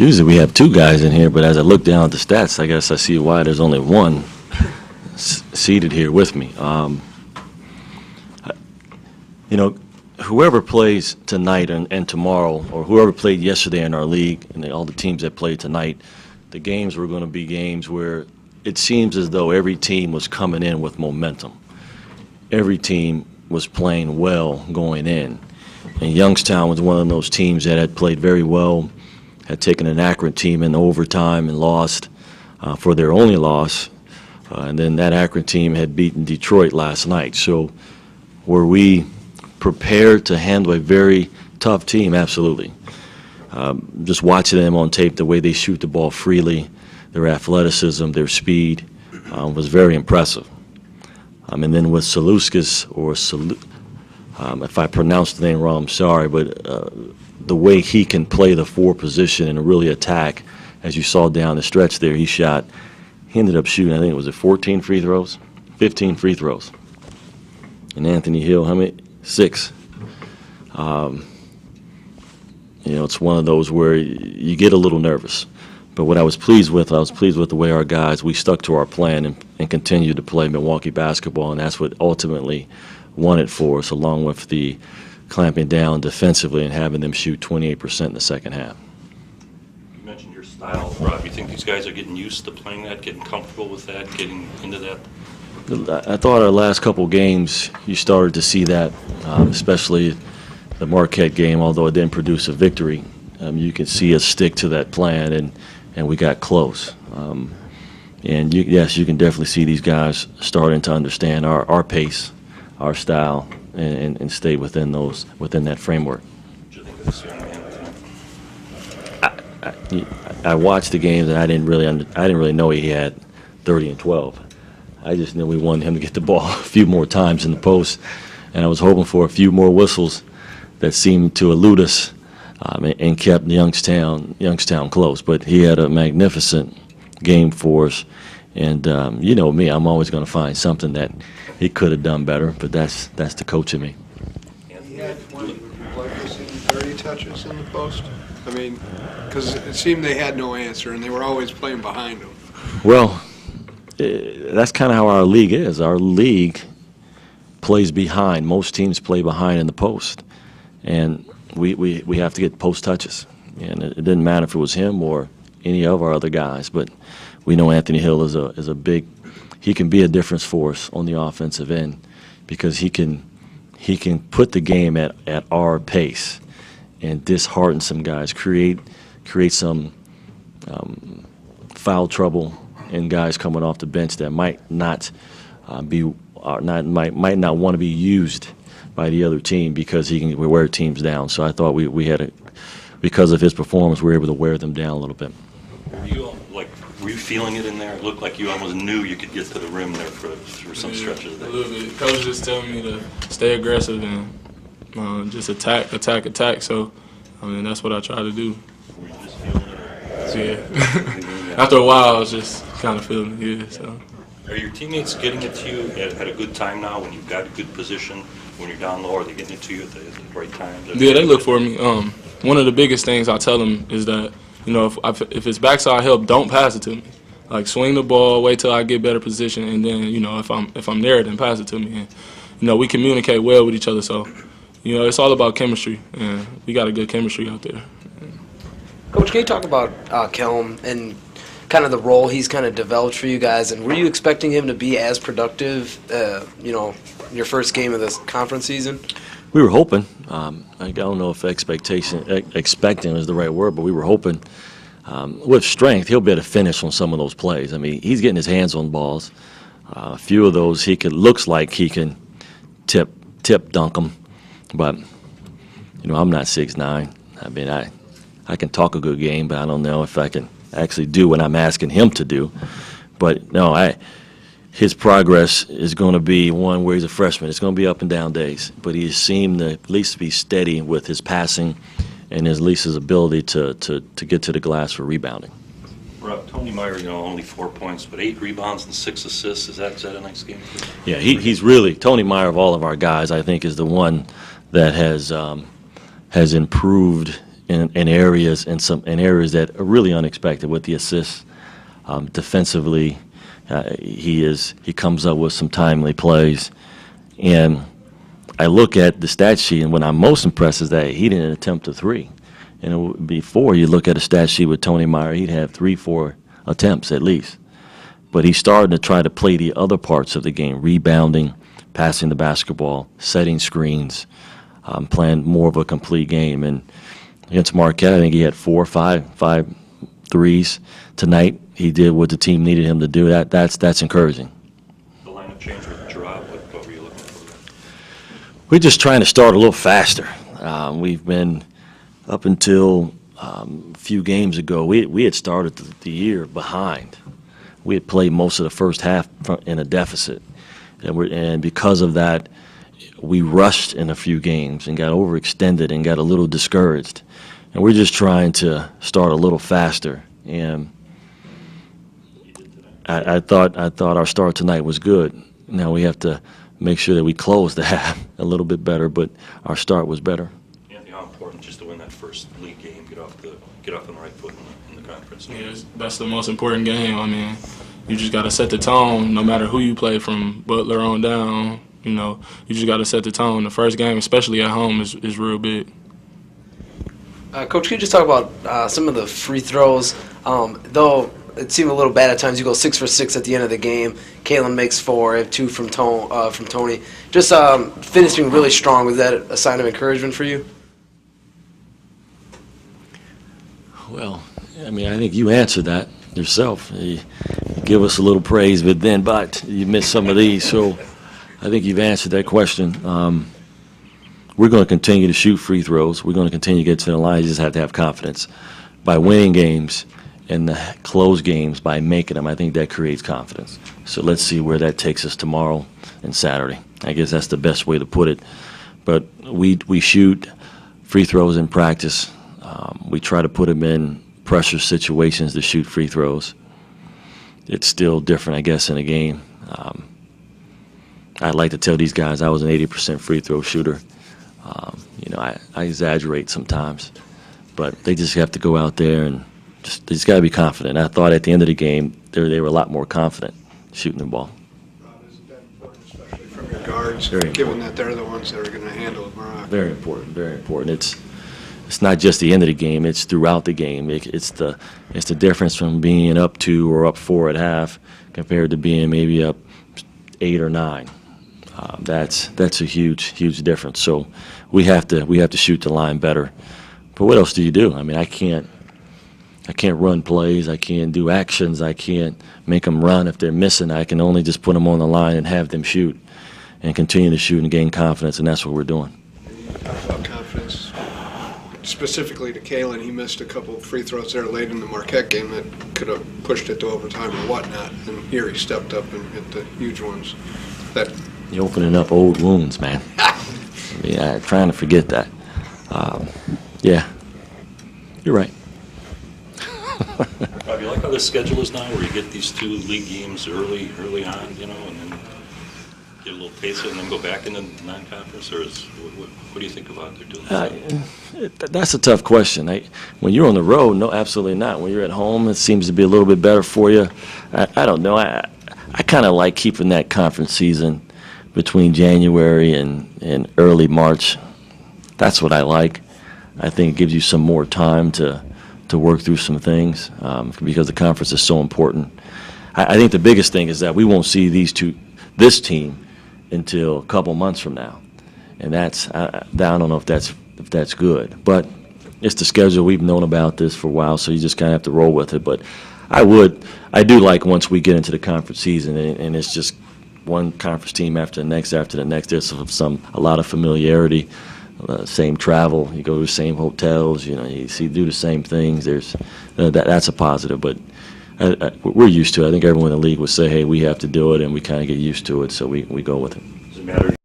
Usually we have two guys in here, but as I look down at the stats, I guess I see why there's only one seated here with me. You know, whoever plays tonight and tomorrow, or whoever played yesterday in our league, and all the teams that played tonight, the games were going to be games where it seems as though every team was coming in with momentum. Every team was playing well going in. And Youngstown was one of those teams that had played very well, had taken an Akron team in overtime and lost for their only loss. And then that Akron team had beaten Detroit last night. So were we prepared to handle a very tough team? Absolutely. Just watching them on tape, the way they shoot the ball freely, their athleticism, their speed was very impressive. And then with Saluskas, or if I pronounced the name wrong, I'm sorry, but the way he can play the 4 position and really attack, as you saw down the stretch there, he ended up shooting, I think it was 14 free throws, 15 free throws. And Anthony Hill, how many? 6. You know, it's one of those where you get a little nervous. But what I was pleased with the way our guys, we stuck to our plan and continued to play Milwaukee basketball, and that's what ultimately won it for us, along with the clamping down defensively and having them shoot 28% in the second half. You mentioned your style, Rob. You think these guys are getting used to playing that, getting comfortable with that, getting into that? I thought our last couple games, you started to see that, especially the Marquette game, although it didn't produce a victory. You can see us stick to that plan, and we got close. And yes, you can definitely see these guys starting to understand our pace, our style, and stay within that framework. What do you think of this young man? I watched the games, and I didn't really know he had 30 and 12. I just knew we wanted him to get the ball a few more times in the post, and I was hoping for a few more whistles that seemed to elude us and kept Youngstown close. But he had a magnificent game for us, and you know me, I'm always going to find something that he could have done better, but that's the coach in me. He had 20. Would you like to see 30 touches in the post? I mean, because it seemed they had no answer, and they were always playing behind him. Well, that's kind of how our league is. Our league plays behind. Most teams play behind in the post, and we have to get post touches. And it didn't matter if it was him or any of our other guys, but we know Anthony Hill is a big. He can be a difference for us on the offensive end because he can put the game at our pace and dishearten some guys, create some foul trouble in guys coming off the bench that might not might not want to be used by the other team because he can wear teams down. So I thought we had because of his performance, we were able to wear them down a little bit. Were you feeling it in there? It looked like you almost knew you could get to the rim there for some stretches of that. A little bit. Coach just telling me to stay aggressive and just attack. So, I mean, that's what I try to do. Were you just feeling it? Yeah. After a while, I was just kind of feeling it. Yeah. So. Are your teammates getting it to you at a good time now when you've got a good position? When you're down low, are they getting it to you at the right time? Yeah, they look for me. One of the biggest things I tell them is that, you know, if it's backside help, don't pass it to me. Like, swing the ball, wait till I get better position, and then, you know, if I'm there, then pass it to me. And, you know, we communicate well with each other, so, you know, it's all about chemistry, and we got a good chemistry out there. Coach, can you talk about Kelm and kind of the role he's kind of developed for you guys, and were you expecting him to be as productive, you know, your first game of this conference season? We were hoping. I don't know if expecting is the right word, but we were hoping. With strength, he'll be able to finish on some of those plays. I mean, he's getting his hands on balls. A few of those looks like he can tip dunk them, but you know, I'm not 6'9". I mean, I can talk a good game, but I don't know if I can actually do what I'm asking him to do. But no, his progress is going to be one where he's a freshman. It's going to be up and down days, but he seemed to at least be steady with his passing and at least his ability to get to the glass for rebounding. Rob, Tony Meyer, you know, only 4 points, but 8 rebounds and 6 assists. Is that a nice game for you? Yeah, he's really, Tony Meyer of all of our guys, I think, is the one that has improved in areas that are really unexpected with the assists. Defensively, he comes up with some timely plays, and I look at the stat sheet, and what I'm most impressed is that he didn't attempt a three. And before you look at a stat sheet with Tony Meyer, he'd have 3-4 attempts at least. But he's starting to try to play the other parts of the game, rebounding, passing the basketball, setting screens, playing more of a complete game. And against Marquette, I think he had 4 or 5 threes. Tonight, he did what the team needed him to do. That's encouraging. The lineup change with Gerard, what were you looking for? We're just trying to start a little faster. We've been, up until a few games ago, we had started the year behind. We had played most of the first half in a deficit. And because of that, we rushed in a few games and got overextended and got a little discouraged. And we're just trying to start a little faster. And I thought our start tonight was good. Now we have to make sure that we close the half a little bit better, but our start was better. Anthony, how important just to win that first league game, get off on the right foot in the conference? Yeah, that's the most important game. I mean, you just got to set the tone no matter who you play, from Butler on down. You know, you just got to set the tone. The first game, especially at home, is real big. Coach, can you just talk about some of the free throws? Though it seemed a little bad at times, you go 6 for 6 at the end of the game. Kalen makes 4, I have 2 from Tony. Just finishing really strong, was that a sign of encouragement for you? Well, I mean, I think you answered that yourself. You give us a little praise, but you missed some of these. So I think you've answered that question. We're going to continue to shoot free throws. We're going to continue to get to the line. You just have to have confidence. By winning games and the close games, by making them, I think that creates confidence. So let's see where that takes us tomorrow and Saturday. I guess that's the best way to put it. But we shoot free throws in practice. We try to put them in pressure situations to shoot free throws. It's still different, I guess, in a game. I'd like to tell these guys I was an 80% free throw shooter. I exaggerate sometimes, but they just have to go out there and they just got to be confident. I thought at the end of the game they were a lot more confident shooting the ball. Rob, isn't that important, especially from your guards, Very given important. that they're the ones that are going to handle the rock? Very important, very important. It's not just the end of the game; it's throughout the game. It's the difference from being up 2 or up 4 at half compared to being maybe up 8 or 9. That's a huge difference. So we have to shoot the line better. But what else do you do? I mean, I can't run plays. I can't do actions. I can't make them run if they're missing. I can only just put them on the line and have them shoot and continue to shoot and gain confidence, and that's what we're doing. You talk about confidence. Specifically to Kalen, he missed a couple of free throws there late in the Marquette game that could have pushed it to overtime or whatnot. And here he stepped up and hit the huge ones. You're opening up old wounds, man. I mean, I'm trying to forget that. Yeah, you're right. Rob, you like how the schedule is now, where you get these 2 league games early on, and then get a little taste of it and then go back into non-conference, or what do you think about they're doing? That's a tough question. When you're on the road, no, absolutely not. When you're at home, it seems to be a little bit better for you. I don't know. I kind of like keeping that conference season between January and early March. That's what I like. I think it gives you some more time to work through some things because the conference is so important. I think the biggest thing is that we won't see this team until a couple months from now, and I don't know if that's good. But it's the schedule. We've known about this for a while, so you just kind of have to roll with it. But I do like once we get into the conference season and it's just one conference team after the next. There's a lot of familiarity, same travel. You go to the same hotels. You do the same things. That's a positive. But we're used to it. I think everyone in the league would say, hey, we have to do it, and we kind of get used to it, so we go with it. Does it matter